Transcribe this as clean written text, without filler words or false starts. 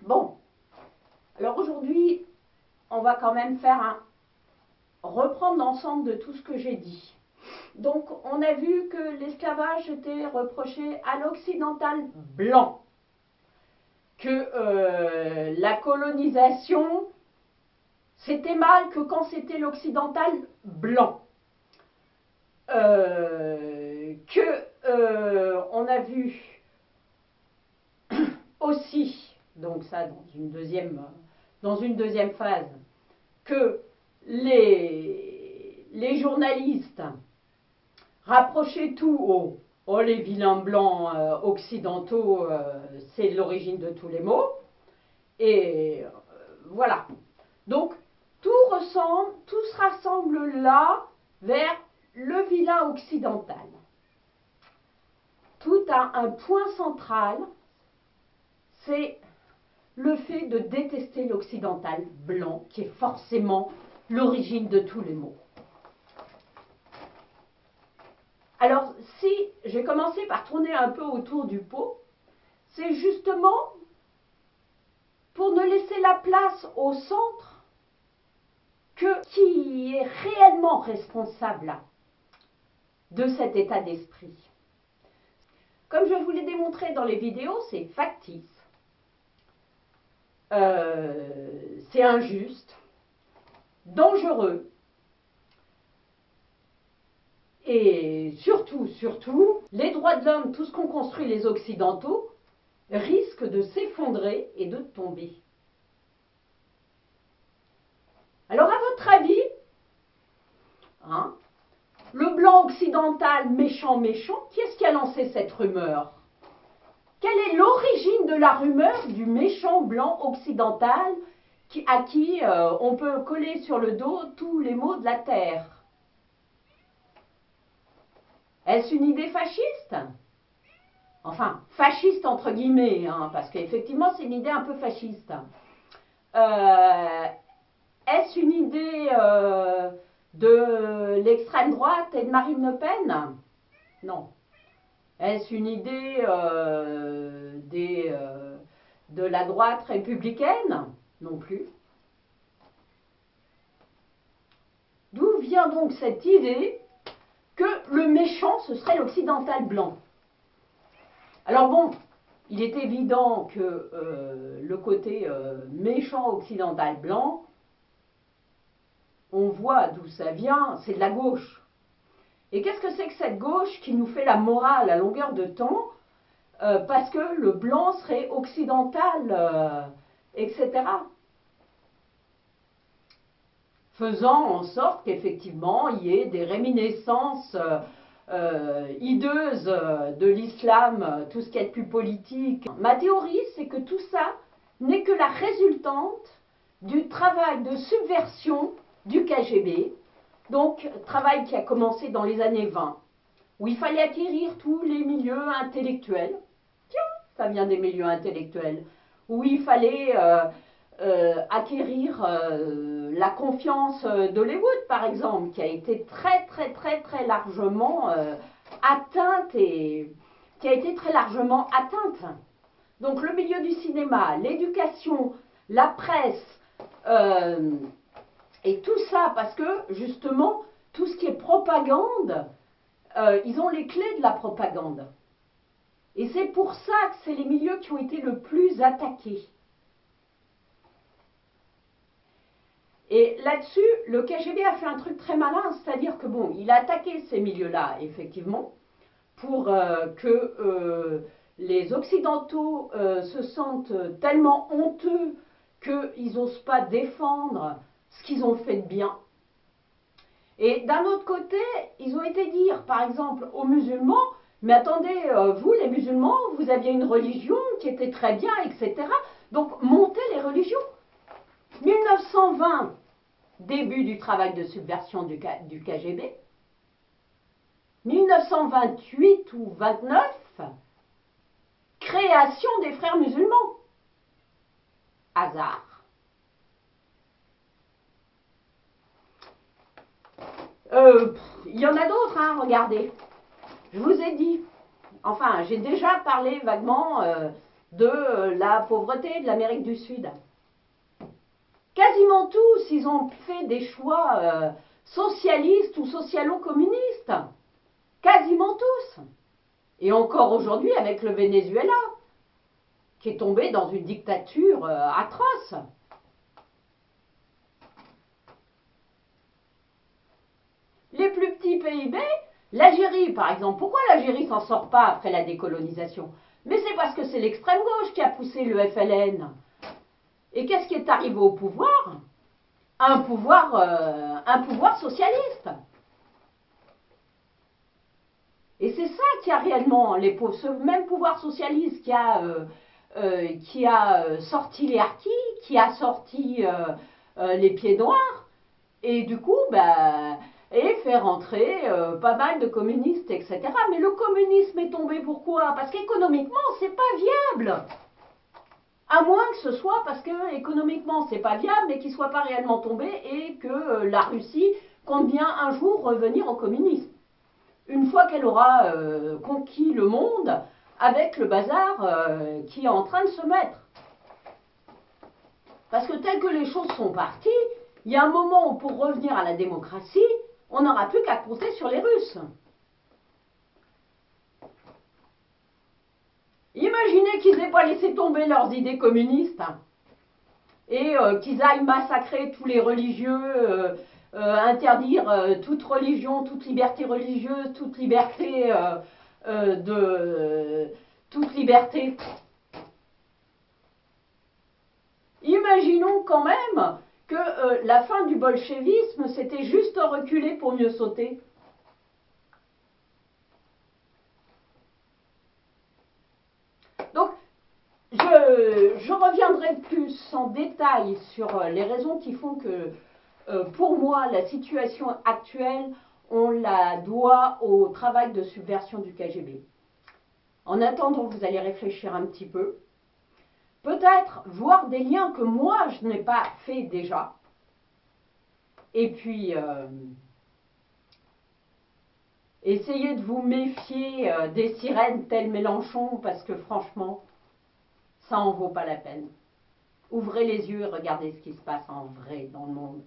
Bon, alors aujourd'hui, on va quand même reprendre l'ensemble de tout ce que j'ai dit. Donc, on a vu que l'esclavage était reproché à l'occidental blanc, que la colonisation, c'était mal que quand c'était l'occidental blanc. On a vu aussi, donc ça dans une deuxième phase, que les journalistes rapprochaient tout les vilains blancs occidentaux, c'est l'origine de tous les maux. Et voilà. Donc, tout se rassemble là vers le vilain occidental. Tout a un point central, c'est le fait de détester l'occidental blanc, qui est forcément l'origine de tous les maux. Alors, si j'ai commencé par tourner un peu autour du pot, c'est justement pour ne laisser la place au centre qui est réellement responsable de cet état d'esprit. Comme je vous l'ai démontré dans les vidéos, c'est factice, c'est injuste, dangereux, et surtout, les droits de l'homme, tout ce qu'ont construit les Occidentaux, risquent de s'effondrer et de tomber. Alors, à votre avis, le blanc occidental méchant, qui est-ce qui a lancé cette rumeur? Quelle est l'origine de la rumeur du méchant blanc occidental à qui on peut coller sur le dos tous les maux de la terre? Est-ce une idée fasciste? Enfin, fasciste entre guillemets, parce qu'effectivement c'est une idée un peu fasciste. Est-ce une idée de l'extrême droite et de Marine Le Pen? Non. Est-ce une idée de la droite républicaine? Non plus. D'où vient donc cette idée que le méchant, ce serait l'occidental blanc? Alors bon, il est évident que le côté méchant occidental blanc, on voit d'où ça vient, c'est de la gauche. Et qu'est-ce que c'est que cette gauche qui nous fait la morale à longueur de temps parce que le blanc serait occidental, etc. Faisant en sorte qu'effectivement il y ait des réminiscences hideuses de l'islam, tout ce qui est plus politique. Ma théorie, c'est que tout ça n'est que la résultante du travail de subversion du KGB, donc travail qui a commencé dans les années 20, où il fallait acquérir tous les milieux intellectuels. Tiens, ça vient des milieux intellectuels, où il fallait acquérir la confiance d'Hollywood, par exemple, qui a été très largement atteinte et qui a été très largement atteinte. Donc le milieu du cinéma, l'éducation, la presse, et tout ça parce que justement tout ce qui est propagande, ils ont les clés de la propagande. Et c'est pour ça que c'est les milieux qui ont été le plus attaqués. Et là-dessus, le KGB a fait un truc très malin, c'est-à-dire que bon, il a attaqué ces milieux-là, effectivement, pour que les Occidentaux se sentent tellement honteux qu'ils n'osent pas défendre ce qu'ils ont fait de bien. Et d'un autre côté, ils ont été dire, par exemple, aux musulmans, mais attendez, vous les musulmans, vous aviez une religion qui était très bien, etc. Donc montez les religions. 1920, début du travail de subversion du KGB. 1928 ou 29, création des frères musulmans. Hasard. Il y en a d'autres, regardez. Je vous ai dit, enfin, j'ai déjà parlé vaguement de la pauvreté de l'Amérique du Sud. Quasiment tous, ils ont fait des choix socialistes ou socialo-communistes. Quasiment tous. Et encore aujourd'hui avec le Venezuela, qui est tombé dans une dictature atroce. Les plus petits PIB, l'Algérie par exemple. Pourquoi l'Algérie s'en sort pas après la décolonisation? Mais c'est parce que c'est l'extrême gauche qui a poussé le FLN. Et qu'est-ce qui est arrivé au pouvoir? Un pouvoir socialiste. Et c'est ça qui a réellement, ce même pouvoir socialiste qui a sorti les harkis, qui a sorti les pieds noirs, et du coup, et fait rentrer pas mal de communistes, etc. Mais le communisme est tombé pourquoi? Parce qu'économiquement, c'est pas viable. À moins que ce soit parce que économiquement, c'est pas viable, mais qu'il soit pas réellement tombé et que la Russie compte bien un jour revenir au communisme. Une fois qu'elle aura conquis le monde avec le bazar qui est en train de se mettre. Parce que tel que les choses sont parties, il y a un moment où pour revenir à la démocratie, on n'aura plus qu'à compter sur les Russes. Imaginez qu'ils n'aient pas laissé tomber leurs idées communistes et qu'ils aillent massacrer tous les religieux, interdire toute religion, toute liberté religieuse, toute liberté toute liberté. Imaginons quand même que la fin du bolchevisme, c'était juste reculer pour mieux sauter. Donc, je reviendrai plus en détail sur les raisons qui font que, pour moi, la situation actuelle, on la doit au travail de subversion du KGB. En attendant, vous allez réfléchir un petit peu. Peut-être voir des liens que moi, je n'ai pas fait déjà. Et puis, essayez de vous méfier des sirènes telles Mélenchon, parce que franchement, ça en vaut pas la peine. Ouvrez les yeux et regardez ce qui se passe en vrai dans le monde.